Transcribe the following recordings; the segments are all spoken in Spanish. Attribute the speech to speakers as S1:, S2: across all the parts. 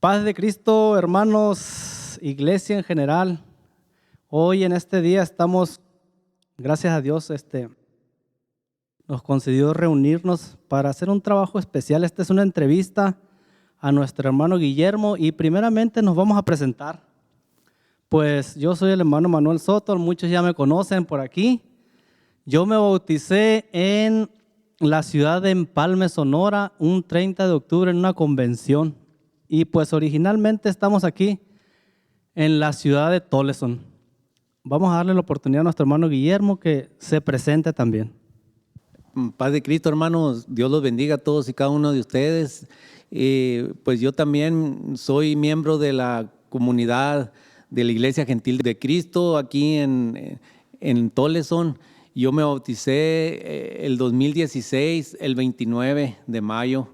S1: Paz de Cristo, hermanos, iglesia en general. Hoy en este día estamos, gracias a Dios, nos concedió reunirnos para hacer un trabajo especial. Esta es una entrevista a nuestro hermano Guillermo y primeramente nos vamos a presentar. Pues yo soy el hermano Manuel Soto, muchos ya me conocen por aquí. Yo me bauticé en la ciudad de Empalme, Sonora, un 30 de octubre en una convención. Y pues originalmente estamos aquí en la ciudad de Toleson. Vamos a darle la oportunidad a nuestro hermano Guillermo que se presente también.
S2: Paz de Cristo, hermanos, Dios los bendiga a todos y cada uno de ustedes. Pues yo también soy miembro de la comunidad de la Iglesia Gentil de Cristo aquí en Toleson. Yo me bauticé el 2016, el 29 de mayo.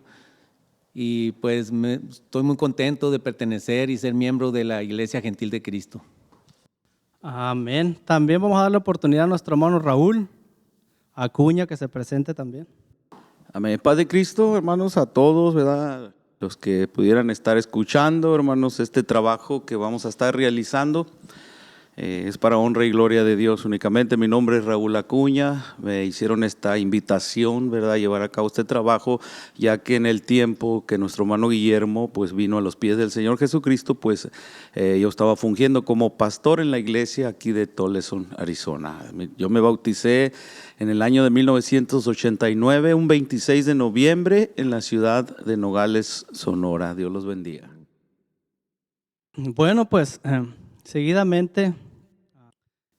S2: Y pues estoy muy contento de pertenecer y ser miembro de la Iglesia Gentil de Cristo.
S1: Amén. También vamos a darle oportunidad a nuestro hermano Raúl Acuña que se presente también.
S3: Amén. Paz de Cristo, hermanos, a todos, ¿verdad? Los que pudieran estar escuchando, hermanos, este trabajo que vamos a estar realizando es para honra y gloria de Dios únicamente. Mi nombre es Raúl Acuña. Me hicieron esta invitación, ¿verdad?, a llevar a cabo este trabajo, ya que en el tiempo que nuestro hermano Guillermo pues vino a los pies del Señor Jesucristo, pues yo estaba fungiendo como pastor en la iglesia aquí de Toleson, Arizona. Yo me bauticé en el año de 1989, un 26 de noviembre, en la ciudad de Nogales, Sonora. Dios los bendiga.
S1: Bueno, pues seguidamente,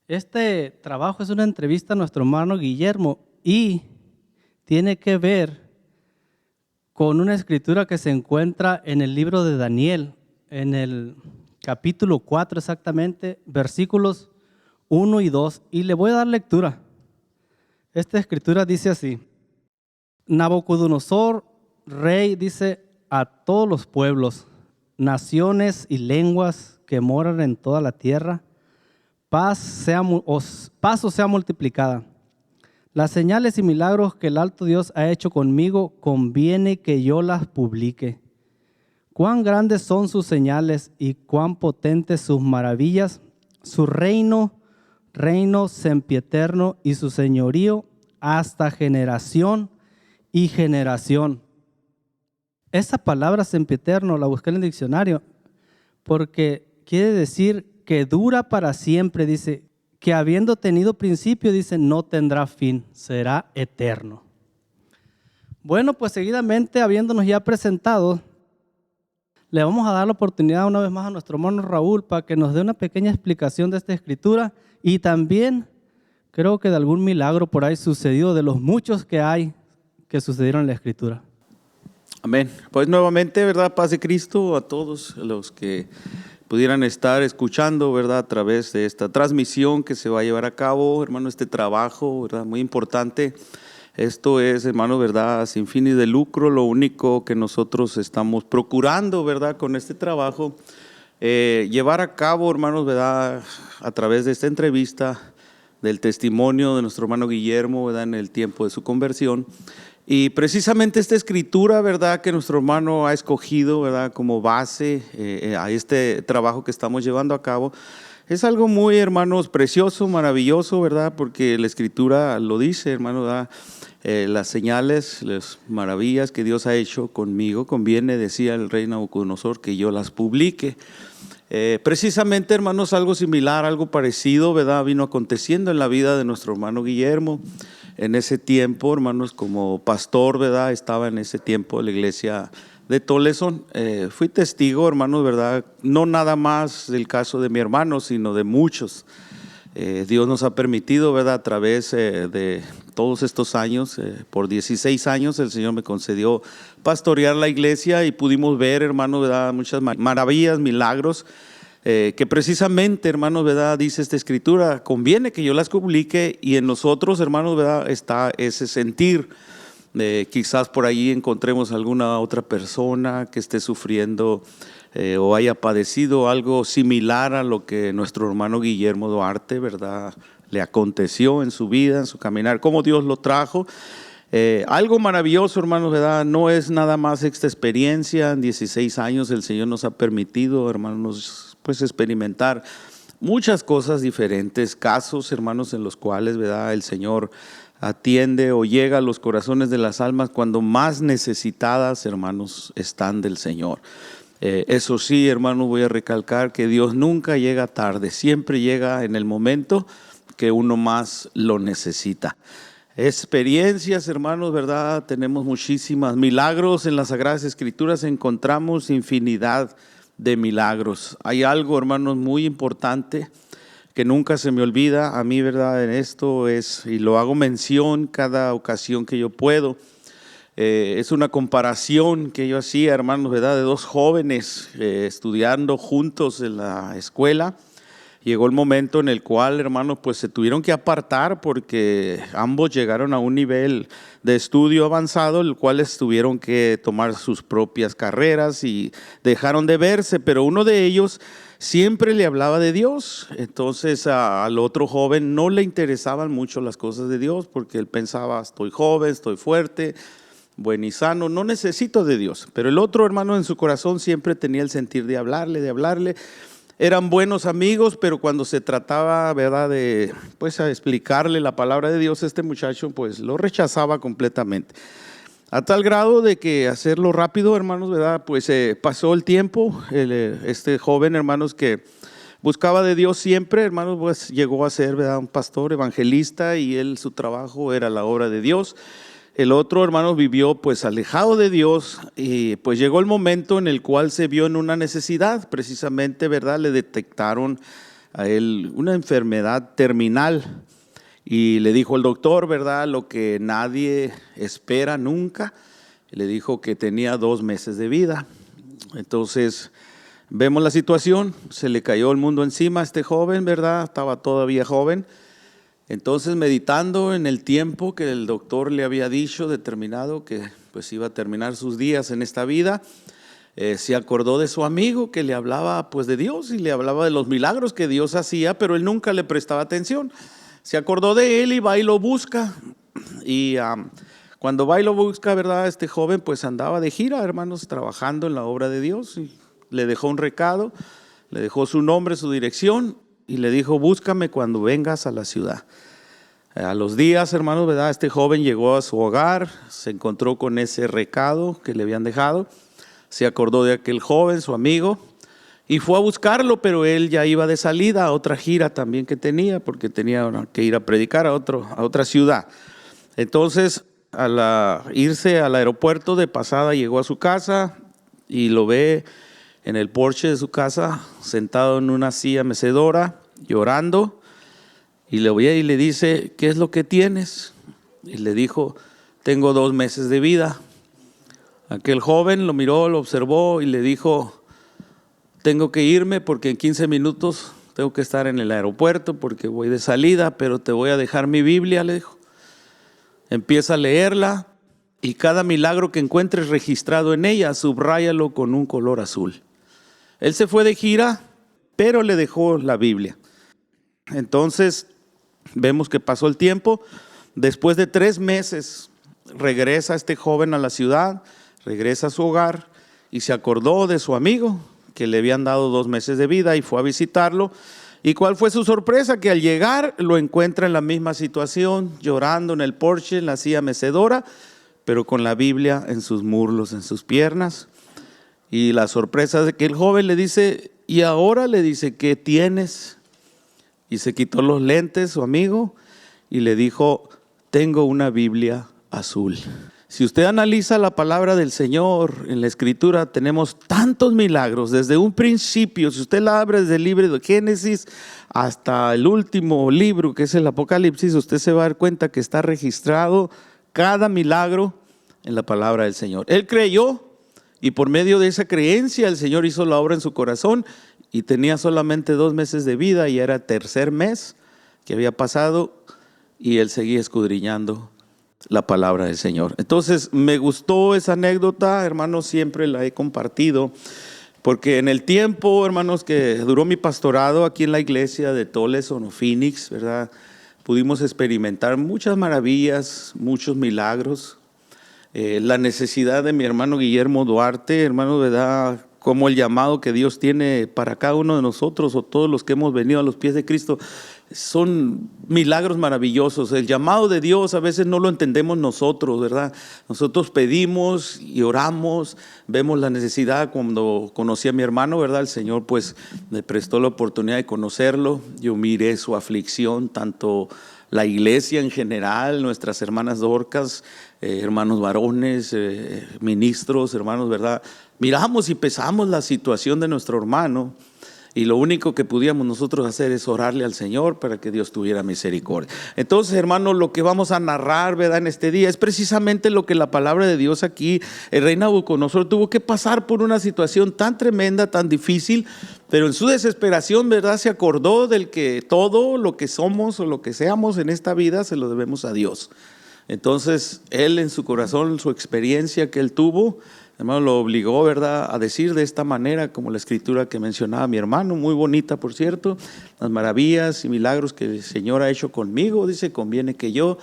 S1: este trabajo es una entrevista a nuestro hermano Guillermo y tiene que ver con una escritura que se encuentra en el libro de Daniel, en el capítulo 4 exactamente, versículos 1 y 2, y le voy a dar lectura. Esta escritura dice así: Nabucodonosor, rey, dice a todos los pueblos, naciones y lenguas que moran en toda la tierra, paz os sea multiplicada. Las señales y milagros que el alto Dios ha hecho conmigo, conviene que yo las publique. Cuán grandes son sus señales y cuán potentes sus maravillas. Su reino sempiterno y su señorío hasta generación y generación. Esa palabra sempiterno la busqué en el diccionario porque quiere decir que dura para siempre, dice, que habiendo tenido principio, dice, no tendrá fin, será eterno. Bueno, pues seguidamente, habiéndonos ya presentado, le vamos a dar la oportunidad una vez más a nuestro hermano Raúl para que nos dé una pequeña explicación de esta escritura y también creo que de algún milagro por ahí sucedió, de los muchos que hay que sucedieron en la escritura.
S3: Amén. Pues nuevamente, ¿verdad? Paz de Cristo a todos los que pudieran estar escuchando, ¿verdad?, a través de esta transmisión que se va a llevar a cabo, hermano, este trabajo, ¿verdad?, muy importante. Esto es, hermano, ¿verdad?, sin fines de lucro. Lo único que nosotros estamos procurando, ¿verdad?, con este trabajo, llevar a cabo, hermanos, ¿verdad?, a través de esta entrevista, del testimonio de nuestro hermano Guillermo, ¿verdad?, en el tiempo de su conversión. Y precisamente esta escritura, ¿verdad?, que nuestro hermano ha escogido, ¿verdad?, como base a este trabajo que estamos llevando a cabo, es algo muy, hermanos, precioso, maravilloso, ¿verdad?, porque la escritura lo dice, hermano, ¿verdad?, las señales, las maravillas que Dios ha hecho conmigo, conviene, decía el rey Nabucodonosor, que yo las publique. Precisamente, hermanos, algo similar, algo parecido, ¿verdad?, vino aconteciendo en la vida de nuestro hermano Guillermo. En ese tiempo, hermanos, como pastor, ¿verdad?, estaba en ese tiempo en la iglesia de Toleson. Fui testigo, hermanos, ¿verdad?, no nada más del caso de mi hermano, sino de muchos. Dios nos ha permitido, ¿verdad?, a través de todos estos años, por 16 años, el Señor me concedió pastorear la iglesia y pudimos ver, hermanos, ¿verdad?, muchas maravillas, milagros, que precisamente, hermanos, ¿verdad?, dice esta escritura, conviene que yo las publique, y en nosotros, hermanos, ¿verdad?, está ese sentir. Quizás por ahí encontremos alguna otra persona que esté sufriendo o haya padecido algo similar a lo que nuestro hermano Guillermo Duarte, ¿verdad?, le aconteció en su vida, en su caminar, cómo Dios lo trajo. Algo maravilloso, hermanos, ¿verdad? No es nada más esta experiencia. En 16 años el Señor nos ha permitido, hermanos, pues experimentar muchas cosas diferentes, casos, hermanos, en los cuales, ¿verdad?, el Señor atiende o llega a los corazones de las almas cuando más necesitadas, hermanos, están del Señor. Eso sí, hermanos, voy a recalcar que Dios nunca llega tarde, siempre llega en el momento que uno más lo necesita. Experiencias, hermanos, ¿verdad? Tenemos muchísimas milagros en las Sagradas Escrituras, encontramos infinidad de milagros. Hay algo, hermanos, muy importante que nunca se me olvida a mí, ¿verdad? En esto es, y lo hago mención cada ocasión que yo puedo. Es una comparación que yo hacía, hermanos, ¿verdad?, de dos jóvenes estudiando juntos en la escuela. Llegó el momento en el cual, hermanos, pues se tuvieron que apartar porque ambos llegaron a un nivel de estudio avanzado, el cual tuvieron que tomar sus propias carreras y dejaron de verse, pero uno de ellos siempre le hablaba de Dios. Entonces al otro joven no le interesaban mucho las cosas de Dios porque él pensaba, estoy joven, estoy fuerte, buen y sano, no necesito de Dios. Pero el otro, hermano, en su corazón siempre tenía el sentir de hablarle. Eran buenos amigos, pero cuando se trataba, ¿verdad?, de pues a explicarle la palabra de Dios, este muchacho pues lo rechazaba completamente. A tal grado de que, hacerlo rápido, hermanos, ¿verdad?, pues pasó el tiempo. Este joven, hermanos, que buscaba de Dios siempre, hermanos, pues llegó a ser, ¿verdad?, un pastor evangelista, y él, su trabajo era la obra de Dios. El otro, hermano, vivió pues alejado de Dios, y pues llegó el momento en el cual se vio en una necesidad. Precisamente, ¿verdad?, le detectaron a él una enfermedad terminal, y le dijo el doctor, ¿verdad?, lo que nadie espera nunca. Le dijo que tenía 2 meses de vida. Entonces vemos la situación, se le cayó el mundo encima a este joven, ¿verdad?, estaba todavía joven. Entonces, meditando en el tiempo que el doctor le había dicho, determinado que pues iba a terminar sus días en esta vida, se acordó de su amigo que le hablaba pues de Dios y le hablaba de los milagros que Dios hacía, pero él nunca le prestaba atención. Se acordó de él y va y lo busca. Y cuando va y lo busca, ¿verdad?, este joven pues andaba de gira, hermanos, trabajando en la obra de Dios, y le dejó un recado, le dejó su nombre, su dirección, y le dijo, búscame cuando vengas a la ciudad. A los días, hermanos, ¿verdad?, este joven llegó a su hogar, se encontró con ese recado que le habían dejado, se acordó de aquel joven, su amigo, y fue a buscarlo, pero él ya iba de salida a otra gira también que tenía, porque tenía que ir a predicar a otra ciudad. Entonces, al irse al aeropuerto de pasada, llegó a su casa y lo ve en el porche de su casa, sentado en una silla mecedora, llorando, y le oye y le dice, ¿qué es lo que tienes? Y le dijo, tengo 2 meses de vida. Aquel joven lo miró, lo observó y le dijo, tengo que irme porque en 15 minutos tengo que estar en el aeropuerto porque voy de salida, pero te voy a dejar mi Biblia, le dijo. Empieza a leerla y cada milagro que encuentres registrado en ella, subráyalo con un color azul. Él se fue de gira, pero le dejó la Biblia. Entonces, vemos que pasó el tiempo. Después de 3 meses, regresa este joven a la ciudad, regresa a su hogar y se acordó de su amigo que le habían dado 2 meses de vida y fue a visitarlo. ¿Y cuál fue su sorpresa? Que al llegar lo encuentra en la misma situación, llorando en el porche, en la silla mecedora, pero con la Biblia en sus muslos, en sus piernas. Y la sorpresa es que el joven le dice, y ahora le dice, ¿qué tienes? Y se quitó los lentes, su amigo, y le dijo, tengo una Biblia azul. Si usted analiza la palabra del Señor en la Escritura, tenemos tantos milagros desde un principio. Si usted la abre desde el libro de Génesis hasta el último libro, que es el Apocalipsis, usted se va a dar cuenta que está registrado cada milagro en la palabra del Señor. Él creyó, y por medio de esa creencia el Señor hizo la obra en su corazón, y tenía solamente 2 meses de vida, y era el 3er mes que había pasado, y él seguía escudriñando la palabra del Señor. Entonces me gustó esa anécdota, hermanos, siempre la he compartido, porque en el tiempo, hermanos, que duró mi pastorado aquí en la iglesia de Toles o Phoenix, ¿verdad?, pudimos experimentar muchas maravillas, muchos milagros. La necesidad de mi hermano Guillermo Duarte, hermano, ¿verdad? Como el llamado que Dios tiene para cada uno de nosotros o todos los que hemos venido a los pies de Cristo, son milagros maravillosos. El llamado de Dios a veces no lo entendemos nosotros, ¿verdad? Nosotros pedimos y oramos, vemos la necesidad. Cuando conocí a mi hermano, ¿verdad? El Señor pues me prestó la oportunidad de conocerlo. Yo miré su aflicción, tanto la iglesia en general, nuestras hermanas Dorcas, hermanos varones, ministros, hermanos, ¿verdad? Miramos y pesamos la situación de nuestro hermano. Y lo único que podíamos nosotros hacer es orarle al Señor para que Dios tuviera misericordia. Entonces, hermanos, lo que vamos a narrar, ¿verdad?, en este día es precisamente lo que la palabra de Dios aquí, el rey Nabucodonosor tuvo que pasar por una situación tan tremenda, tan difícil, pero en su desesperación, ¿verdad?, se acordó del que todo lo que somos o lo que seamos en esta vida se lo debemos a Dios. Entonces, él en su corazón, su experiencia que él tuvo, hermano, lo obligó, ¿verdad?, a decir de esta manera, como la escritura que mencionaba mi hermano, muy bonita, por cierto, las maravillas y milagros que el Señor ha hecho conmigo, dice, conviene que yo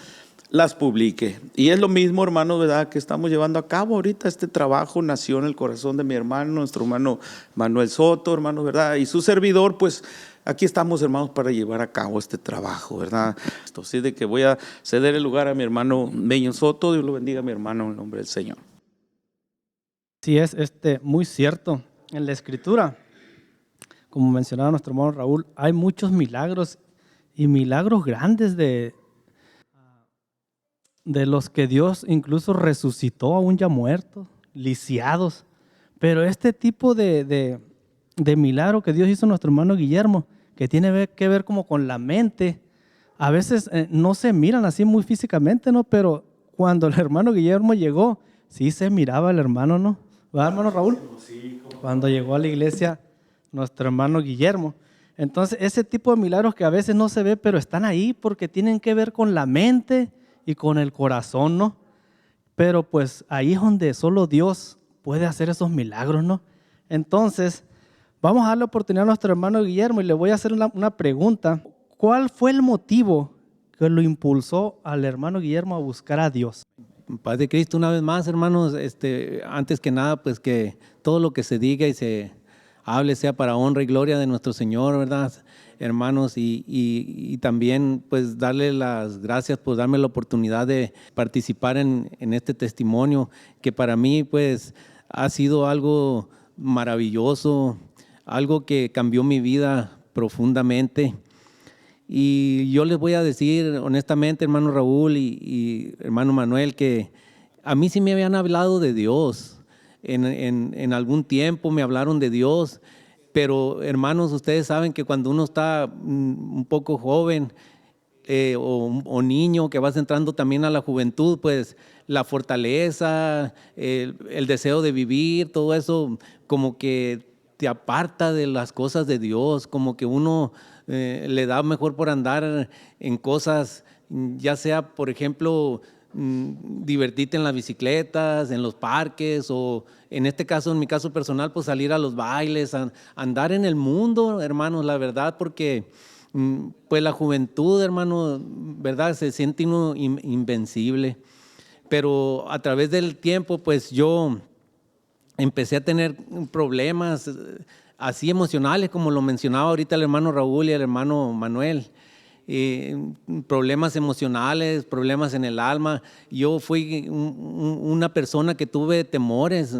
S3: las publique. Y es lo mismo, hermano, ¿verdad?, que estamos llevando a cabo ahorita. Este trabajo nació en el corazón de mi hermano, nuestro hermano Manuel Soto, hermano, ¿verdad?, y su servidor, pues aquí estamos, hermanos, para llevar a cabo este trabajo, ¿verdad? Así de que voy a ceder el lugar a mi hermano Meño Soto. Dios lo bendiga, mi hermano, en el nombre del Señor.
S1: Sí, es muy cierto. En la Escritura, como mencionaba nuestro hermano Raúl, hay muchos milagros y milagros grandes de los que Dios incluso resucitó aún ya muertos, lisiados. Pero este tipo de milagro que Dios hizo a nuestro hermano Guillermo, que tiene que ver como con la mente, a veces no se miran así muy físicamente, ¿no? Pero cuando el hermano Guillermo llegó, sí se miraba el hermano, ¿no? ¿Verdad, hermano Raúl? Sí. Cuando llegó a la iglesia nuestro hermano Guillermo. Entonces, ese tipo de milagros que a veces no se ve, pero están ahí porque tienen que ver con la mente y con el corazón, ¿no? Pero pues ahí es donde solo Dios puede hacer esos milagros, ¿no? Entonces, vamos a darle oportunidad a nuestro hermano Guillermo y le voy a hacer una pregunta. ¿Cuál fue el motivo que lo impulsó al hermano Guillermo a buscar a Dios?
S2: Paz de Cristo una vez más, hermanos. Antes que nada, pues que todo lo que se diga y se hable sea para honra y gloria de nuestro Señor, ¿verdad, hermanos? Y también pues darle las gracias por darme la oportunidad de participar en este testimonio, que para mí pues ha sido algo maravilloso, algo que cambió mi vida profundamente. Y yo les voy a decir honestamente, hermano Raúl y hermano Manuel, que a mí sí me habían hablado de Dios. En algún tiempo me hablaron de Dios, pero hermanos, ustedes saben que cuando uno está un poco joven o niño, que vas entrando también a la juventud, pues la fortaleza, el deseo de vivir, todo eso como que te aparta de las cosas de Dios, como que uno le da mejor por andar en cosas, ya sea, por ejemplo, divertirte en las bicicletas, en los parques, o en este caso, en mi caso personal, pues salir a los bailes, andar en el mundo, hermanos, la verdad, porque pues la juventud, hermano, verdad, se siente uno invencible. Pero a través del tiempo, pues yo empecé a tener problemas así emocionales, como lo mencionaba ahorita el hermano Raúl y el hermano Manuel. Problemas emocionales, problemas en el alma. Yo fui una persona que tuve temores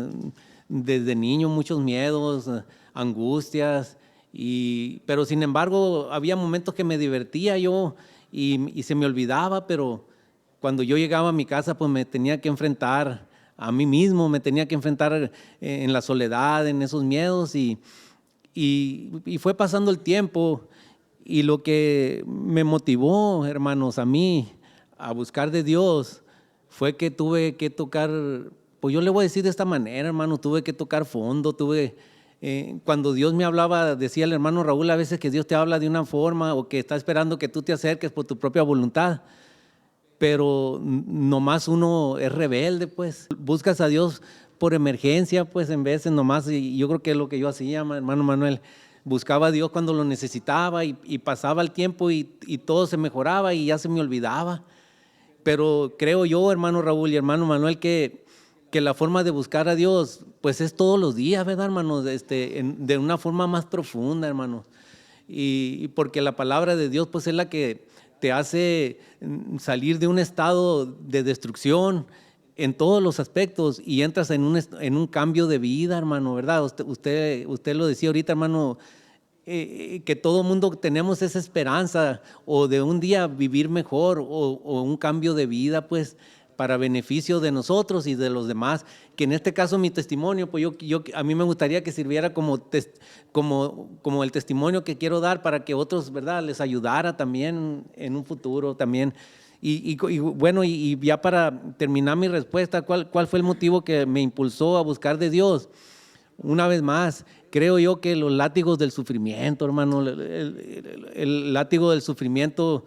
S2: desde niño, muchos miedos, angustias, pero sin embargo había momentos que me divertía yo y se me olvidaba, pero cuando yo llegaba a mi casa pues me tenía que enfrentar a mí mismo, me tenía que enfrentar en la soledad, en esos miedos y fue pasando el tiempo. Y lo que me motivó, hermanos, a mí a buscar de Dios fue que tuve que tocar, pues yo le voy a decir de esta manera, hermano, tuve que tocar fondo, cuando Dios me hablaba, decía el hermano Raúl a veces que Dios te habla de una forma o que está esperando que tú te acerques por tu propia voluntad, pero nomás uno es rebelde, pues, buscas a Dios por emergencia, pues en veces nomás, y yo creo que es lo que yo hacía, hermano Manuel. buscaba a Dios cuando lo necesitaba y pasaba el tiempo y todo se mejoraba y ya se me olvidaba. Pero creo yo, hermano Raúl y hermano Manuel, que la forma de buscar a Dios, pues es todos los días, ¿verdad, hermanos? De una forma más profunda, hermanos. Y porque la palabra de Dios, pues es la que te hace salir de un estado de destrucción en todos los aspectos y entras en un cambio de vida, hermano, ¿verdad? Usted lo decía ahorita, hermano, que todo mundo tenemos esa esperanza o de un día vivir mejor o un cambio de vida, pues, para beneficio de nosotros y de los demás, que en este caso mi testimonio, pues a mí me gustaría que sirviera como el testimonio que quiero dar para que otros, ¿verdad?, les ayudara también en un futuro también. Y bueno, y ya para terminar mi respuesta, ¿cuál fue el motivo que me impulsó a buscar de Dios? Una vez más, creo yo que los látigos del sufrimiento, hermano, el látigo del sufrimiento.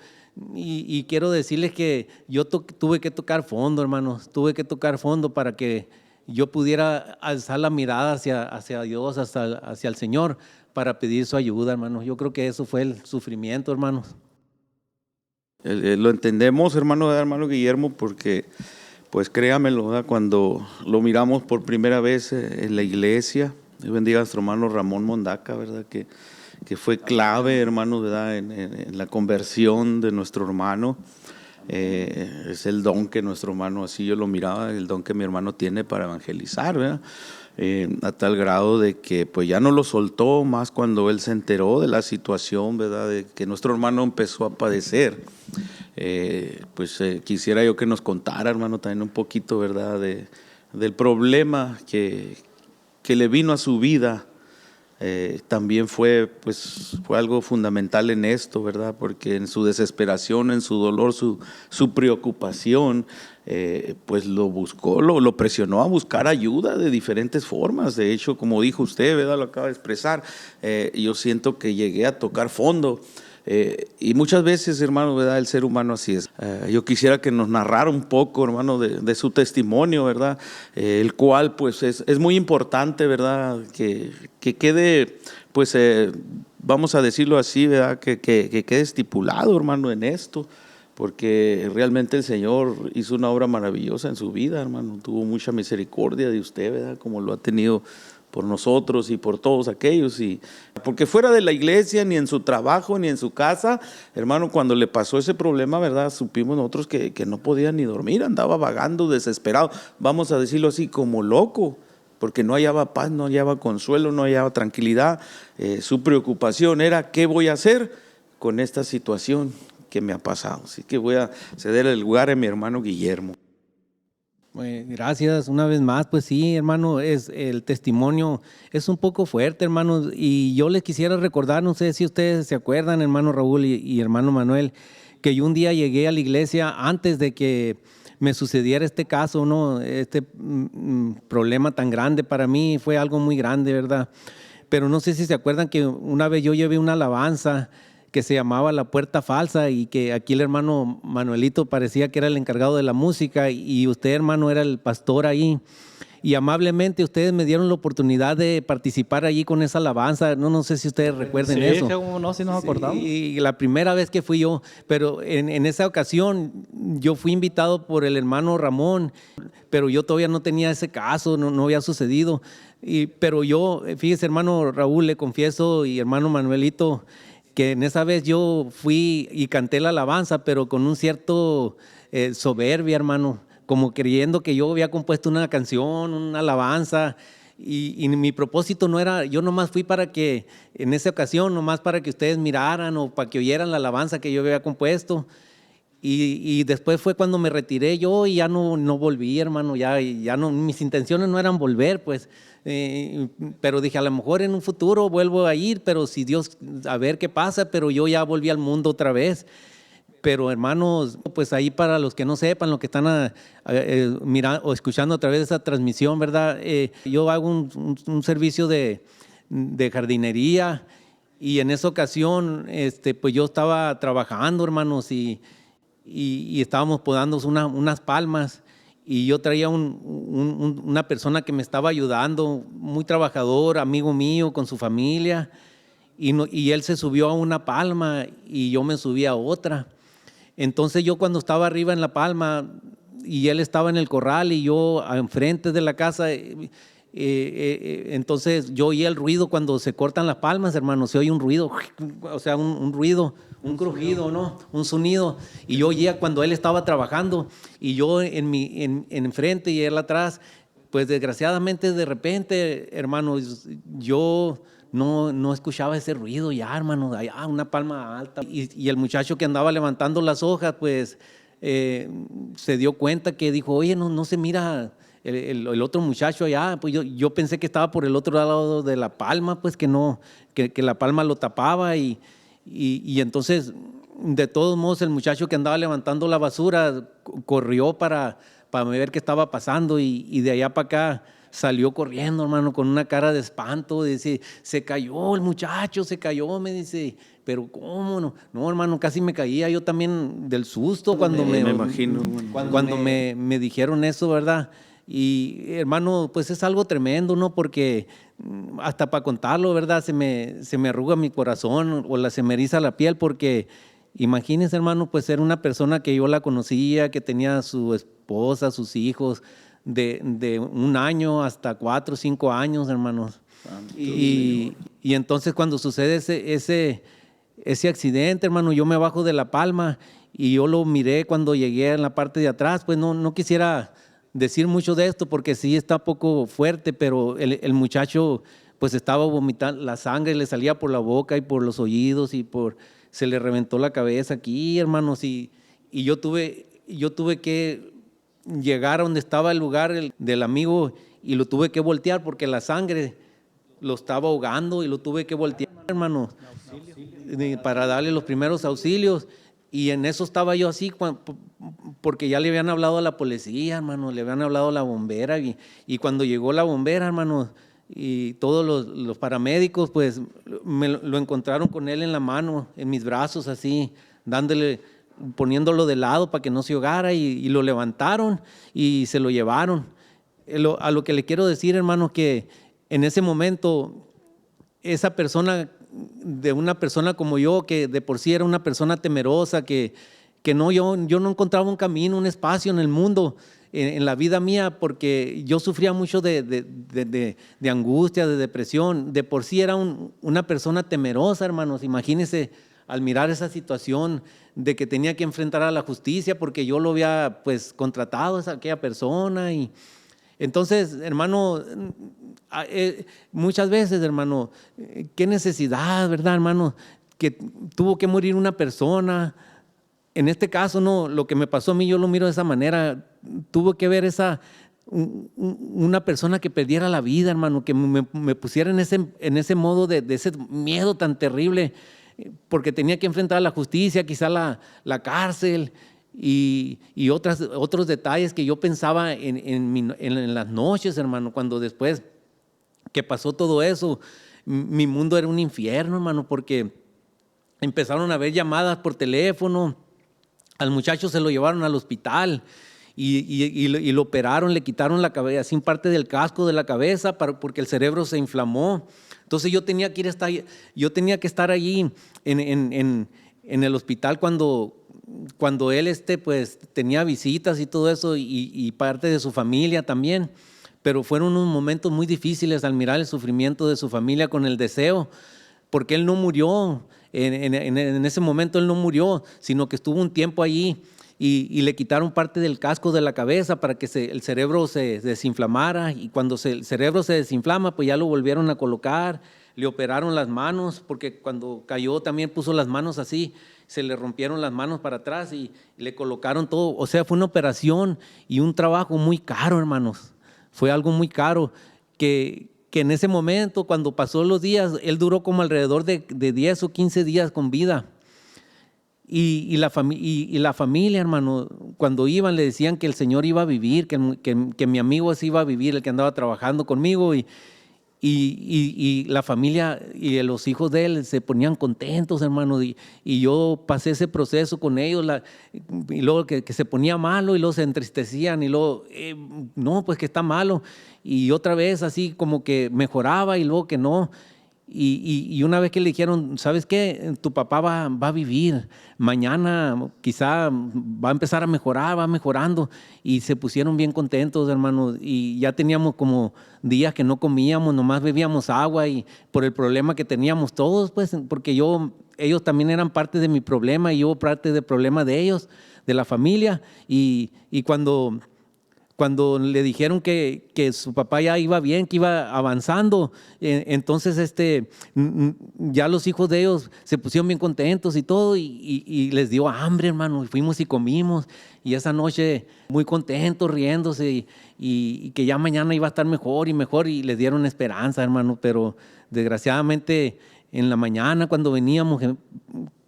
S2: Y quiero decirles que yo tuve que tocar fondo, hermanos, tuve que tocar fondo para que yo pudiera alzar la mirada hacia Dios, hacia el Señor, para pedir su ayuda, hermanos. Yo creo que eso fue el sufrimiento, hermanos.
S3: Lo entendemos, hermano Guillermo, porque, pues créamelo, ¿verdad? Cuando lo miramos por primera vez en la iglesia, Dios bendiga a nuestro hermano Ramón Mondaca, ¿verdad?, que fue clave, hermano, ¿verdad?, en la conversión de nuestro hermano. Es el don que nuestro hermano, así yo lo miraba, el don que mi hermano tiene para evangelizar, ¿verdad? A tal grado de que pues ya no lo soltó más cuando él se enteró de la situación, ¿verdad?, de que nuestro hermano empezó a padecer. Quisiera yo que nos contara, hermano, también un poquito, ¿verdad?, del problema que le vino a su vida. También fue algo fundamental en esto, ¿verdad? Porque en su desesperación, en su dolor, su preocupación, pues lo buscó, lo presionó a buscar ayuda de diferentes formas. De hecho, como dijo usted, ¿verdad?, lo acaba de expresar, yo siento que llegué a tocar fondo. Y muchas veces, hermano, ¿verdad?, el ser humano así es. Yo quisiera que nos narrara un poco, hermano, de su testimonio, ¿verdad?, el cual pues es muy importante, ¿verdad?, que quede, pues vamos a decirlo así, ¿verdad?, que quede estipulado, hermano, en esto, porque realmente el Señor hizo una obra maravillosa en su vida, hermano. Tuvo mucha misericordia de usted, ¿verdad?, como lo ha tenido por nosotros y por todos aquellos. Y porque fuera de la iglesia, ni en su trabajo, ni en su casa, hermano, cuando le pasó ese problema, ¿verdad?, supimos nosotros que no podía ni dormir, andaba vagando, desesperado, vamos a decirlo así, como loco, porque no hallaba paz, no hallaba consuelo, no hallaba tranquilidad. Su preocupación era, ¿qué voy a hacer con esta situación que me ha pasado? Así que voy a ceder el lugar a mi hermano Guillermo.
S2: Gracias una vez más. Pues sí, hermano, el testimonio es un poco fuerte, hermano, y yo les quisiera recordar, no sé si ustedes se acuerdan, hermano Raúl y hermano Manuel, que yo un día llegué a la iglesia antes de que me sucediera este caso, ¿no? Este problema tan grande para mí fue algo muy grande, ¿verdad? Pero no sé si se acuerdan que una vez yo llevé una alabanza que se llamaba La Puerta Falsa y que aquí el hermano Manuelito parecía que era el encargado de la música y usted, hermano, era el pastor ahí. Y amablemente ustedes me dieron la oportunidad de participar allí con esa alabanza. No sé si ustedes recuerden eso.
S1: Sí, no, sí nos acordamos.
S2: Y la primera vez que fui yo, pero en esa ocasión yo fui invitado por el hermano Ramón, pero yo todavía no tenía ese caso, no había sucedido. Pero yo, fíjese, hermano Raúl, le confieso, y hermano Manuelito, que en esa vez yo fui y canté la alabanza, pero con un cierto soberbia, hermano, como creyendo que yo había compuesto una canción, una alabanza, y mi propósito no era, yo nomás fui para que, en esa ocasión, nomás para que ustedes miraran o para que oyeran la alabanza que yo había compuesto. Y después fue cuando me retiré yo y ya no volví, hermano, ya no, mis intenciones no eran volver, pues, pero dije, a lo mejor en un futuro vuelvo a ir, pero si Dios, a ver qué pasa, pero yo ya volví al mundo otra vez. Pero hermanos, pues ahí para los que no sepan, los que están mirando o escuchando a través de esa transmisión, ¿verdad? Yo hago un servicio de jardinería y en esa ocasión, pues yo estaba trabajando, hermanos, y estábamos podando unas palmas y yo traía una persona que me estaba ayudando, muy trabajador, amigo mío, con su familia, y él se subió a una palma y yo me subí a otra. Entonces yo cuando estaba arriba en la palma y él estaba en el corral y yo enfrente de la casa, entonces yo oía el ruido cuando se cortan las palmas, hermano, se oye un ruido, o sea, un ruido, un crujido, ¿no? Un sonido. Y yo oía cuando él estaba trabajando y yo en enfrente y él atrás. Pues desgraciadamente de repente, hermano, yo no escuchaba ese ruido ya, hermano, allá una palma alta. Y el muchacho que andaba levantando las hojas, pues se dio cuenta que dijo, oye, no se mira el otro muchacho allá. Pues yo pensé que estaba por el otro lado de la palma, pues que la palma lo tapaba y entonces, de todos modos, el muchacho que andaba levantando la basura corrió para ver qué estaba pasando y de allá para acá salió corriendo, hermano, con una cara de espanto. Dice, se cayó el muchacho, se cayó, me dice. Pero ¿cómo no? No, hermano, casi me caía yo también del susto cuando
S3: me imagino.
S2: cuando me dijeron eso, ¿verdad? Y hermano, pues es algo tremendo, ¿no? Porque hasta para contarlo, ¿verdad? Se me arruga mi corazón o se me eriza la piel porque imagínense, hermano, pues era una persona que yo la conocía, que tenía su esposa, sus hijos, de 1 año hasta 4 o 5 años, hermanos. Y entonces cuando sucede ese accidente, hermano, yo me bajo de la palma y yo lo miré cuando llegué en la parte de atrás. Pues no quisiera decir mucho de esto porque sí está poco fuerte, pero el muchacho pues estaba vomitando, la sangre le salía por la boca y por los oídos y se le reventó la cabeza aquí, hermanos, y yo tuve que llegar a donde estaba el lugar del amigo y lo tuve que voltear porque la sangre lo estaba ahogando y lo tuve que voltear, hermano, para darle los primeros auxilios. Y en eso estaba yo así, porque ya le habían hablado a la policía, hermano, le habían hablado a la bombera y cuando llegó la bombera, hermano, y todos los paramédicos, pues lo encontraron con él en la mano, en mis brazos, así, poniéndolo de lado para que no se ahogara y lo levantaron y se lo llevaron. A lo que le quiero decir, hermano, que en ese momento esa persona, de una persona como yo, que de por sí era una persona temerosa, que yo no encontraba un camino, un espacio en el mundo, en la vida mía, porque yo sufría mucho de angustia, de depresión. De por sí era una persona temerosa, hermanos. Imagínense al mirar esa situación de que tenía que enfrentar a la justicia porque yo lo había pues contratado a aquella persona. Y entonces, hermano, muchas veces, hermano, qué necesidad, ¿verdad, hermano? Que tuvo que morir una persona. En este caso, no, lo que me pasó a mí, yo lo miro de esa manera. Tuvo que ver una persona que perdiera la vida, hermano, que me pusiera en ese modo de ese miedo tan terrible, porque tenía que enfrentar a la justicia, quizá la cárcel y otros detalles que yo pensaba en las noches, hermano, cuando después que pasó todo eso, mi mundo era un infierno, hermano, porque empezaron a haber llamadas por teléfono. Al muchacho se lo llevaron al hospital y lo operaron, le quitaron la cabeza, así parte del casco de la cabeza porque el cerebro se inflamó. Entonces yo tenía que estar allí en el hospital cuando él pues tenía visitas y todo eso y parte de su familia también. Pero fueron unos momentos muy difíciles al mirar el sufrimiento de su familia con el deseo, porque él no murió. En ese momento él no murió, sino que estuvo un tiempo allí y le quitaron parte del casco de la cabeza para que el cerebro se desinflamara, y cuando el cerebro se desinflama, pues ya lo volvieron a colocar, le operaron las manos, porque cuando cayó también puso las manos así, se le rompieron las manos para atrás y le colocaron todo. O sea, fue una operación y un trabajo muy caro, hermanos. Fue algo muy caro que en ese momento, cuando pasó los días, él duró como alrededor de 10 o 15 días con vida. Y la familia, hermano, cuando iban le decían que el Señor iba a vivir, que mi amigo así iba a vivir, el que andaba trabajando conmigo. Y la familia y los hijos de él se ponían contentos, hermano, y yo pasé ese proceso con ellos, y luego que se ponía malo y luego se entristecían y luego, no, pues que está malo, y otra vez así como que mejoraba y luego que no, Y una vez que le dijeron, ¿sabes qué? Tu papá va a vivir, mañana quizá va a empezar a mejorar, va mejorando. Y se pusieron bien contentos, hermano. Y ya teníamos como días que no comíamos, nomás bebíamos agua y por el problema que teníamos todos, pues, porque ellos también eran parte de mi problema y yo parte del problema de ellos, de la familia. Y cuando le dijeron que su papá ya iba bien, que iba avanzando, entonces ya los hijos de ellos se pusieron bien contentos y todo, y les dio hambre, hermano, y fuimos y comimos, y esa noche muy contentos, riéndose, y que ya mañana iba a estar mejor, y les dieron esperanza, hermano, pero desgraciadamente en la mañana cuando veníamos,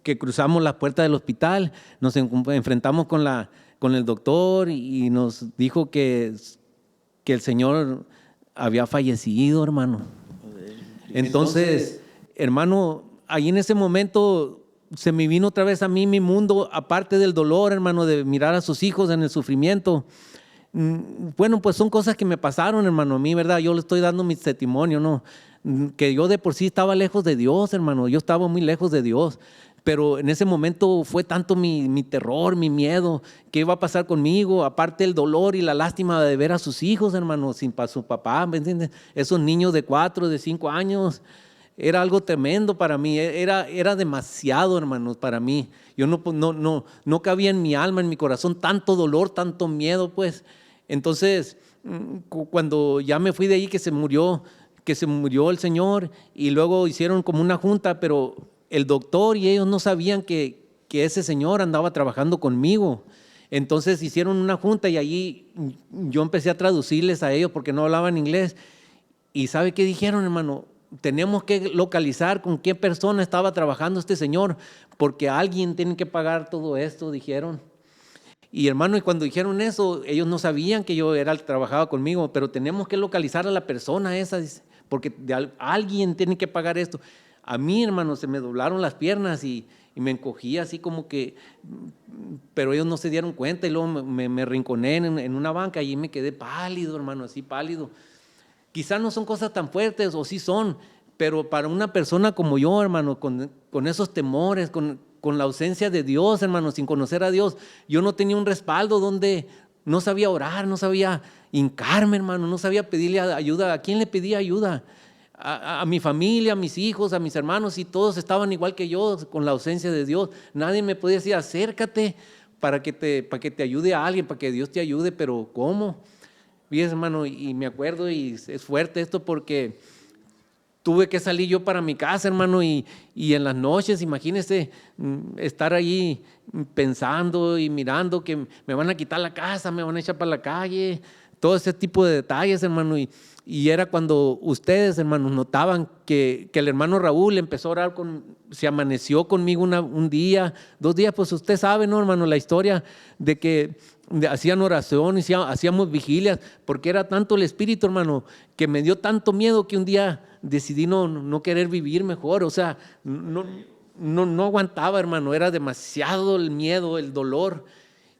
S2: que cruzamos la puerta del hospital, nos enfrentamos con el doctor y nos dijo que el señor había fallecido, hermano. Entonces, hermano, ahí en ese momento se me vino otra vez a mí mi mundo, aparte del dolor, hermano, de mirar a sus hijos en el sufrimiento. Bueno, pues son cosas que me pasaron, hermano, a mí, ¿verdad? Yo le estoy dando mi testimonio, ¿no? Que yo de por sí estaba lejos de Dios, hermano. Yo estaba muy lejos de Dios. Pero en ese momento fue tanto mi terror, mi miedo, qué iba a pasar conmigo, aparte el dolor y la lástima de ver a sus hijos, hermano, sin su papá, ¿me entiendes? Esos niños de 4, de 5 años, era algo tremendo para mí, era demasiado, hermanos, para mí. Yo no cabía en mi alma, en mi corazón, tanto dolor, tanto miedo, pues. Entonces, cuando ya me fui de ahí, que se murió el señor, y luego hicieron como una junta, pero el doctor y ellos no sabían que ese señor andaba trabajando conmigo. Entonces hicieron una junta y allí yo empecé a traducirles a ellos porque no hablaban inglés. ¿Y sabe qué dijeron, hermano? Tenemos que localizar con qué persona estaba trabajando este señor, porque alguien tiene que pagar todo esto, dijeron. Y hermano, y cuando dijeron eso, ellos no sabían que yo era el que trabajaba conmigo, pero tenemos que localizar a la persona esa, porque alguien tiene que pagar esto. A mí, hermano, se me doblaron las piernas y me encogí así como que, pero ellos no se dieron cuenta y luego me rinconé en una banca y me quedé pálido, hermano, así pálido. Quizás no son cosas tan fuertes, o sí son, pero para una persona como yo, hermano, con esos temores, con la ausencia de Dios, hermano, sin conocer a Dios, yo no tenía un respaldo donde no sabía orar, no sabía hincarme, hermano, no sabía pedirle ayuda. ¿A quién le pedía ayuda? A mi familia, a mis hijos, a mis hermanos, y todos estaban igual que yo con la ausencia de Dios. Nadie me podía decir, acércate para que te ayude a alguien, para que Dios te ayude, pero ¿cómo? Fíjese, hermano, y me acuerdo, y es fuerte esto porque tuve que salir yo para mi casa, hermano, y en las noches, imagínese, estar ahí pensando y mirando que me van a quitar la casa, me van a echar para la calle, todo ese tipo de detalles, hermano, y era cuando ustedes, hermanos, notaban que el hermano Raúl empezó a orar, se amaneció conmigo un día, 2 días, pues usted sabe, ¿no, hermano? La historia de que hacían oraciones, hacíamos vigilias, porque era tanto el espíritu, hermano, que me dio tanto miedo que un día decidí no querer vivir mejor, o sea, no aguantaba, hermano, era demasiado el miedo, el dolor,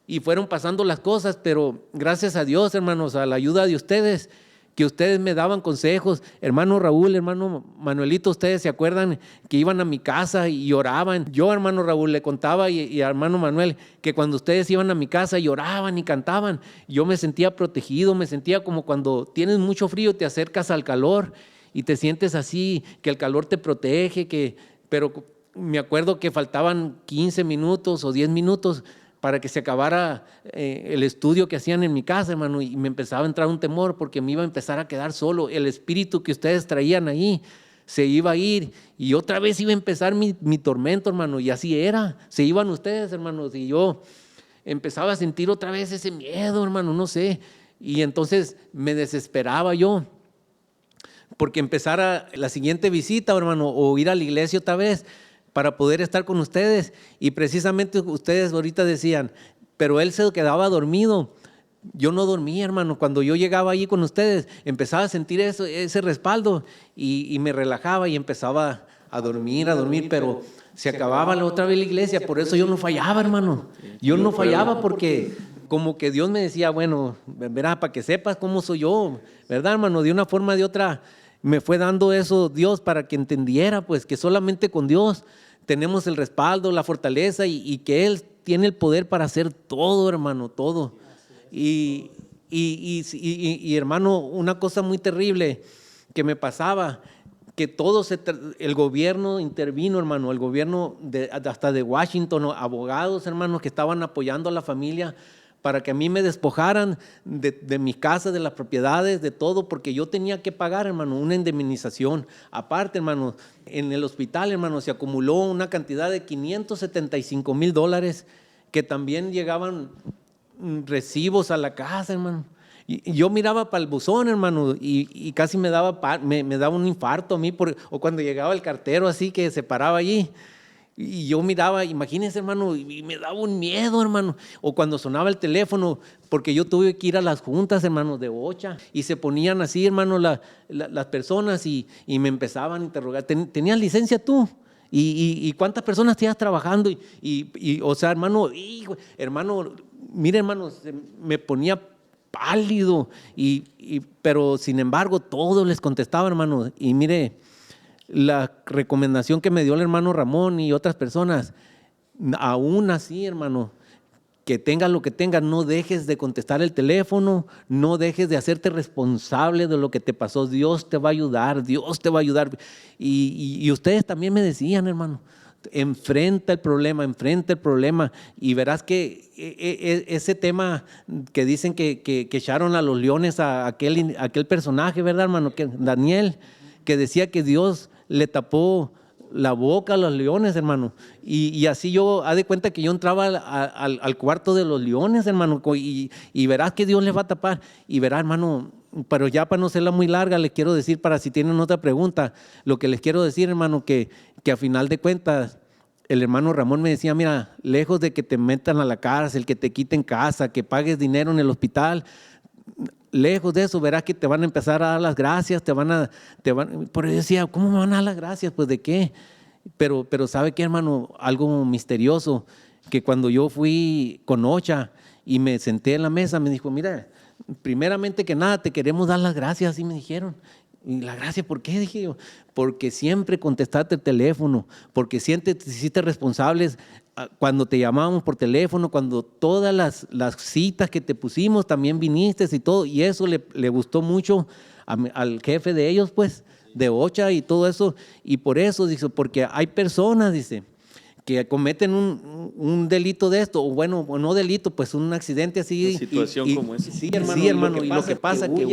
S2: y fueron pasando las cosas, pero gracias a Dios, hermanos, a la ayuda de ustedes, que ustedes me daban consejos, hermano Raúl, hermano Manuelito, ustedes se acuerdan que iban a mi casa y oraban. Yo, hermano Raúl, le contaba y a hermano Manuel que cuando ustedes iban a mi casa y oraban y cantaban, yo me sentía protegido, me sentía como cuando tienes mucho frío, te acercas al calor y te sientes así, que el calor te protege, pero me acuerdo que faltaban 15 minutos o 10 minutos para que se acabara el estudio que hacían en mi casa, hermano, y me empezaba a entrar un temor porque me iba a empezar a quedar solo. El espíritu que ustedes traían ahí se iba a ir y otra vez iba a empezar mi tormento, hermano, y así era. Se iban ustedes, hermanos, y yo empezaba a sentir otra vez ese miedo, hermano, no sé, y entonces me desesperaba yo porque empezara la siguiente visita, hermano, o ir a la iglesia otra vez, para poder estar con ustedes. Y precisamente ustedes ahorita decían, pero él se quedaba dormido. Yo no dormía, hermano. Cuando yo llegaba allí con ustedes, empezaba a sentir ese respaldo y me relajaba y empezaba a dormir, pero se acababa otra vez la iglesia. Por eso yo no fallaba, hermano. Yo no fallaba porque como que Dios me decía, bueno, verá, para que sepas cómo soy yo, ¿verdad, hermano? De una forma o de otra, me fue dando eso Dios para que entendiera pues que solamente con Dios tenemos el respaldo, la fortaleza y que Él tiene el poder para hacer todo, hermano, todo. Y hermano, una cosa muy terrible que me pasaba, que el gobierno intervino, hermano, el gobierno hasta de Washington, abogados, hermanos, que estaban apoyando a la familia para que a mí me despojaran de mi casa, de las propiedades, de todo, porque yo tenía que pagar, hermano, una indemnización. Aparte, hermano, en el hospital, hermano, se acumuló una cantidad de $575,000 que también llegaban recibos a la casa, hermano. Y yo miraba para el buzón, hermano, y casi me daba un infarto a mí, o cuando llegaba el cartero así que se paraba allí. Y yo miraba, imagínense, hermano, y me daba un miedo, hermano. O cuando sonaba el teléfono, porque yo tuve que ir a las juntas, hermano, de OCHA, y se ponían así, hermano, las personas y me empezaban a interrogar. ¿Tenías licencia tú? ¿Y cuántas personas tenías trabajando? O sea, hermano, mire, hermano, me ponía pálido, pero sin embargo, todos les contestaba, hermano. Y mire, la recomendación que me dio el hermano Ramón y otras personas, aún así, hermano, que tengas lo que tengas, no dejes de contestar el teléfono, no dejes de hacerte responsable de lo que te pasó. Dios te va a ayudar, Dios te va a ayudar. Y ustedes también me decían, hermano, enfrenta el problema y verás que ese tema que dicen que echaron a los leones a aquel personaje, ¿verdad, hermano? Que Daniel, que decía que Dios le tapó la boca a los leones, hermano. Y así haz de cuenta que yo entraba al cuarto de los leones, hermano, y verás que Dios les va a tapar. Y verás, hermano, pero ya para no serla muy larga, les quiero decir, para si tienen otra pregunta, lo que les quiero decir, hermano, que a final de cuentas, el hermano Ramón me decía, mira, lejos de que te metan a la cárcel, que te quiten casa, que pagues dinero en el hospital, lejos de eso, verás que te van a empezar a dar las gracias, pero yo decía, ¿cómo me van a dar las gracias? Pues, ¿de qué? Pero ¿sabe qué, hermano? Algo misterioso, que cuando yo fui con OCHA y me senté en la mesa, me dijo, mira, primeramente que nada, te queremos dar las gracias, así me dijeron. ¿Y la gracia por qué? Dije yo, porque siempre contestaste el teléfono, porque siempre te hiciste responsables cuando te llamábamos por teléfono, cuando todas las citas que te pusimos también viniste y todo, y eso le gustó mucho al jefe de ellos, pues, de OCHA y todo eso, y por eso, dice, porque hay personas, dice, que cometen un delito de esto, o bueno, no delito, pues un accidente así.
S3: Una situación como esa.
S2: Sí, hermano, y lo que pasa es que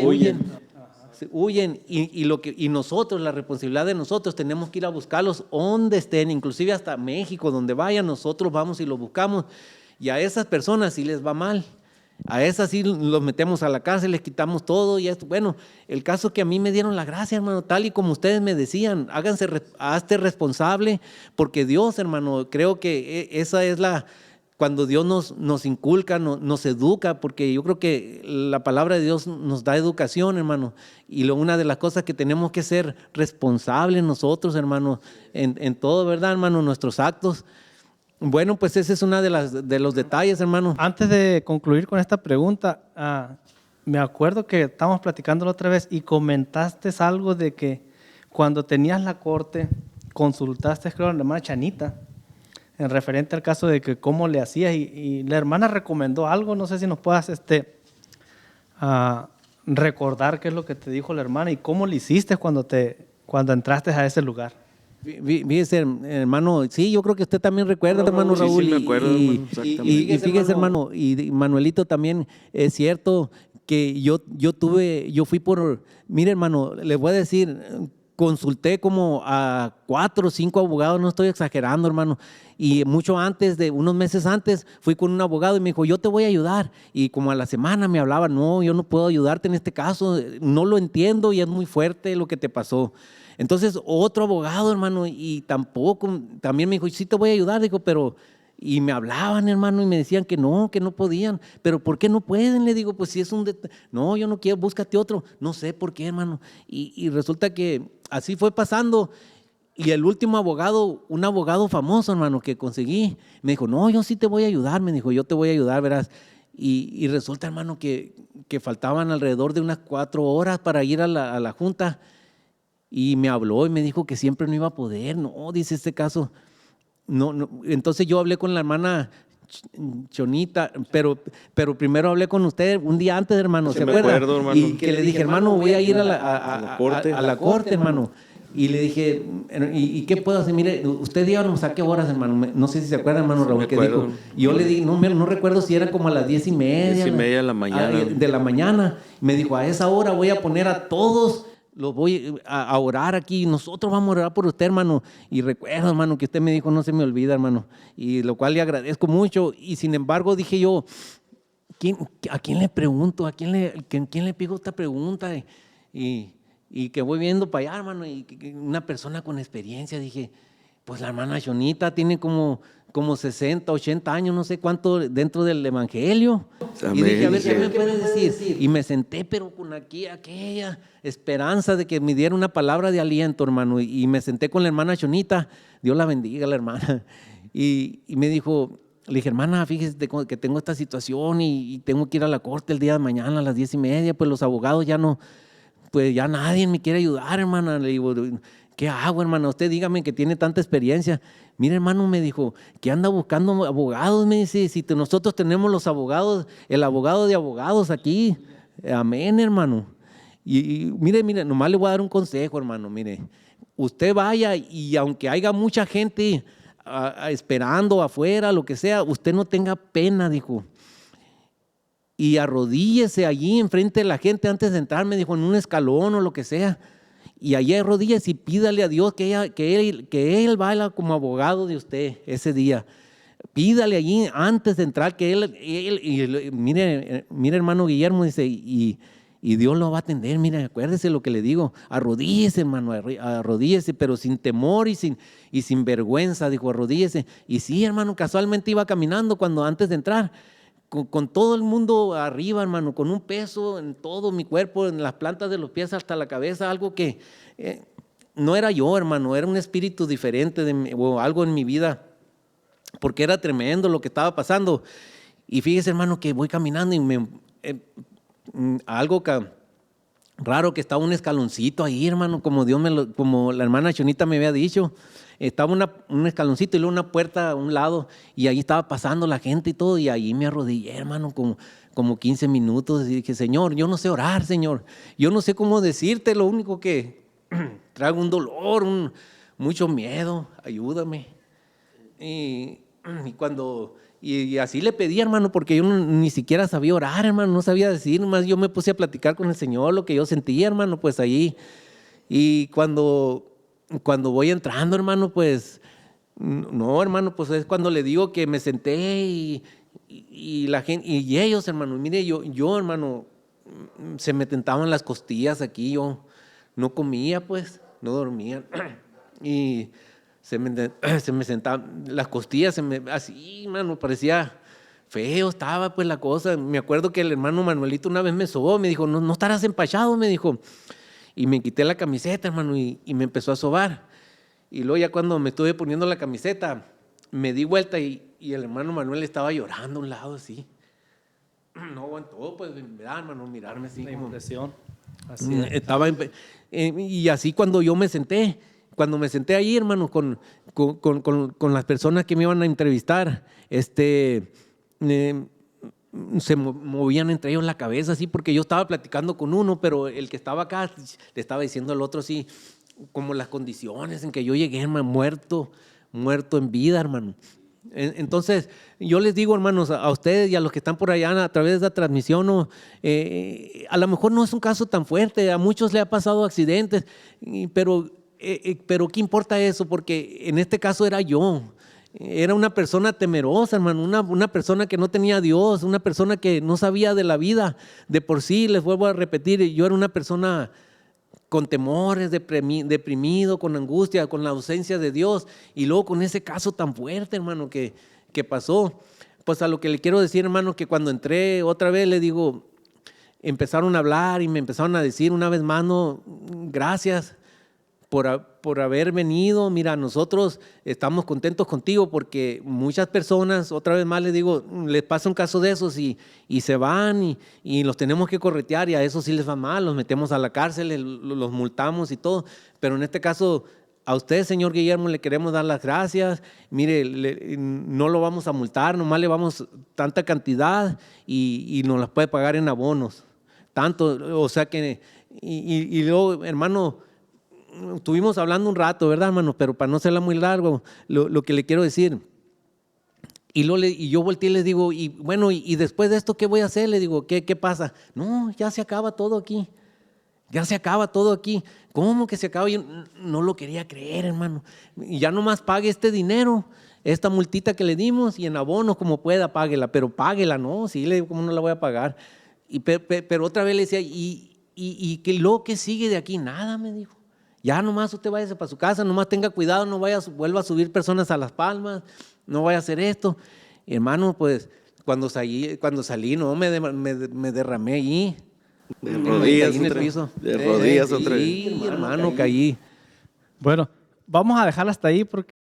S2: huyen y nosotros, la responsabilidad de nosotros, tenemos que ir a buscarlos donde estén, inclusive hasta México, donde vayan, nosotros vamos y los buscamos. Y a esas personas sí les va mal. A esas sí los metemos a la cárcel, les quitamos todo y esto. Bueno, el caso que a mí me dieron la gracia, hermano, tal y como ustedes me decían, hazte responsable, porque Dios, hermano, creo que esa es cuando Dios nos inculca, nos educa, porque yo creo que la palabra de Dios nos da educación, hermano, y una de las cosas que tenemos que ser responsables nosotros, hermano, en todo, ¿verdad, hermano? Nuestros actos. Bueno, pues ese es uno de los detalles, hermano.
S1: Antes de concluir con esta pregunta, me acuerdo que estábamos platicando la otra vez y comentaste algo de que cuando tenías la corte, consultaste, creo, a la hermana Chanita, en referente al caso de que cómo le hacías y la hermana recomendó algo, no sé si nos puedas recordar qué es lo que te dijo la hermana y cómo le hiciste cuando entraste a ese lugar.
S2: Fíjese, hermano, sí, yo creo que usted también recuerda, hermano Raúl.
S3: Sí, me acuerdo, hermano, exactamente.
S2: Y fíjese, hermano, y Manuelito también, es cierto que yo fui mire, hermano, les voy a decir, consulté como a 4 o 5 abogados, no estoy exagerando, hermano, y unos meses antes, fui con un abogado y me dijo, yo te voy a ayudar, y como a la semana me hablaba, no, yo no puedo ayudarte en este caso, no lo entiendo y es muy fuerte lo que te pasó. Entonces, otro abogado, hermano, y también me dijo, sí te voy a ayudar, dijo, pero, y me hablaban, hermano, y me decían que no podían, pero ¿por qué no pueden? Le digo, pues si es no, yo no quiero, búscate otro, no sé por qué, hermano, y resulta que así fue pasando, y el último abogado, un abogado famoso, hermano, que conseguí, me dijo, no, yo sí te voy a ayudar, me dijo, yo te voy a ayudar, verás, y resulta, hermano, que faltaban alrededor de unas 4 horas para ir a la junta. y me habló y me dijo que siempre no iba a poder. No, dice, este caso, no, no. Entonces yo hablé con la hermana Chonita, pero primero hablé con usted un día antes, hermano,
S3: Sí,
S2: ¿se
S3: me
S2: acuerda?
S3: acuerdo, hermano.
S2: Y que le dije, hermano, voy a ir a
S3: corte.
S2: la corte, hermano. Y le dije, ¿y qué puedo hacer? Mire, usted díganos a qué horas, hermano. No sé si se acuerda, hermano
S3: Sí,
S2: Raúl,
S3: me
S2: que
S3: acuerdo.
S2: dijo. Yo le dije, no recuerdo si era como a las 10:30.
S3: 10:30 de la mañana.
S2: De la mañana. Me dijo, a esa hora voy a poner a todos, los voy a orar aquí. Nosotros vamos a orar por usted, hermano. Y recuerdo, hermano, que usted me dijo, no se me olvida, hermano. Y lo cual le agradezco mucho. Y sin embargo, dije yo, ¿a quién le pregunto? ¿A quién le pido esta pregunta? Y que voy viendo para allá, hermano, y una persona con experiencia, dije, pues la hermana Chonita tiene como 60, 80 años, no sé cuánto, dentro del evangelio.
S3: Amén.
S2: Y dije, a ver, ¿qué me puede decir? Y me senté, pero con aquella esperanza de que me diera una palabra de aliento, hermano. Y me senté con la hermana Chonita, Dios la bendiga, la hermana. Y me dijo, le dije, hermana, fíjese que tengo esta situación y tengo que ir a la corte el día de mañana a las 10:30, pues los abogados ya no, pues ya nadie me quiere ayudar, hermana. Le digo, ¿qué hago, hermana? Usted dígame que tiene tanta experiencia. Mire, hermano, me dijo, que anda buscando abogados, me dice, si nosotros tenemos los abogados, el abogado de abogados aquí. Amén, hermano. Y mire, nomás le voy a dar un consejo, hermano, mire. Usted vaya y aunque haya mucha gente esperando afuera, lo que sea, usted no tenga pena, dijo. Y arrodíllese allí enfrente de la gente antes de entrar, me dijo, en un escalón o lo que sea. Y allí arrodíllese y pídale a Dios que él vaya como abogado de usted ese día. Pídale allí antes de entrar que él mire, hermano Guillermo, dice, y Dios lo va a atender. Mire, acuérdese lo que le digo, arrodíllese, hermano, arrodíllese, pero sin temor y sin vergüenza, dijo, arrodíllese. Y sí, hermano, casualmente iba caminando cuando antes de entrar, con todo el mundo arriba, hermano, con un peso en todo mi cuerpo, en las plantas de los pies hasta la cabeza, algo que no era yo, hermano, era un espíritu diferente o algo en mi vida, porque era tremendo lo que estaba pasando. Y fíjese, hermano, que voy caminando y algo raro, que estaba un escaloncito ahí, hermano, como la hermana Chonita me había dicho. Estaba un escaloncito y luego una puerta a un lado, y ahí estaba pasando la gente y todo, y ahí me arrodillé, hermano, como 15 minutos, y dije, Señor, yo no sé orar, Señor, yo no sé cómo decirte, lo único que traigo un dolor, mucho miedo, ayúdame. Y así le pedí, hermano, porque yo ni siquiera sabía orar, hermano, no sabía decir, nomás yo me puse a platicar con el Señor lo que yo sentía, hermano, pues ahí. Y cuando voy entrando, hermano, pues, no, hermano, pues es cuando le digo que me senté y la gente, y ellos, hermano, mire, yo, hermano, se me tentaban las costillas aquí, yo no comía, pues, no dormía, y se me sentaban las costillas, así, hermano, parecía feo, estaba pues la cosa. Me acuerdo que el hermano Manuelito una vez me sobó, me dijo, no estarás empachado, me dijo. Y me quité la camiseta, hermano, y me empezó a sobar. Y luego ya cuando me estuve poniendo la camiseta, me di vuelta y el hermano Manuel estaba llorando a un lado así. No aguantó, pues, ¿verdad, hermano? Mirarme así.
S1: La
S2: como
S1: impresión. Así es.
S2: Y así cuando me senté ahí, hermano, con las personas que me iban a entrevistar, se movían entre ellos la cabeza así, porque yo estaba platicando con uno, pero el que estaba acá le estaba diciendo al otro así, como las condiciones en que yo llegué, hermano, muerto en vida, hermano. Entonces, yo les digo, hermanos, a ustedes y a los que están por allá a través de la transmisión, a lo mejor no es un caso tan fuerte, a muchos le ha pasado accidentes, pero ¿qué importa eso? Porque en este caso era yo. Era una persona temerosa, hermano, una persona que no tenía a Dios, una persona que no sabía de la vida. De por sí, les vuelvo a repetir, yo era una persona con temores, deprimido, con angustia, con la ausencia de Dios. Y luego con ese caso tan fuerte, hermano, que pasó. Pues a lo que le quiero decir, hermano, que cuando entré otra vez, le digo, empezaron a hablar y me empezaron a decir una vez más, no, gracias por haber venido. Mira, nosotros estamos contentos contigo porque muchas personas, otra vez más les digo, les pasa un caso de esos y se van y los tenemos que corretear y a eso sí les va mal, los metemos a la cárcel, los multamos y todo. Pero en este caso, a usted, señor Guillermo, le queremos dar las gracias. Mire, no lo vamos a multar, nomás le vamos tanta cantidad y nos las puede pagar en abonos. Tanto, o sea que, y luego, hermano, estuvimos hablando un rato, ¿verdad, hermano? Pero para no serla muy largo, lo que le quiero decir. Y yo volteé y les digo, y bueno, y después de esto, ¿qué voy a hacer? Le digo, ¿qué pasa? No, ya se acaba todo aquí. Ya se acaba todo aquí. ¿Cómo que se acaba? Yo no lo quería creer, hermano. Y ya nomás pague este dinero, esta multita que le dimos, y en abono como pueda, páguela. Pero páguela, ¿no? Sí, le digo, ¿cómo no la voy a pagar? Pero otra vez le decía, ¿y qué lo que sigue de aquí? Nada, me dijo. Ya nomás usted váyase para su casa, nomás tenga cuidado, no vuelva a subir personas a Las Palmas, no vaya a hacer esto. Hermano, pues cuando salí, no, me derramé allí.
S3: De rodillas,
S2: en el piso.
S3: De rodillas otra vez.
S2: Sí, hermano, caí.
S1: Bueno, vamos a dejarla hasta ahí porque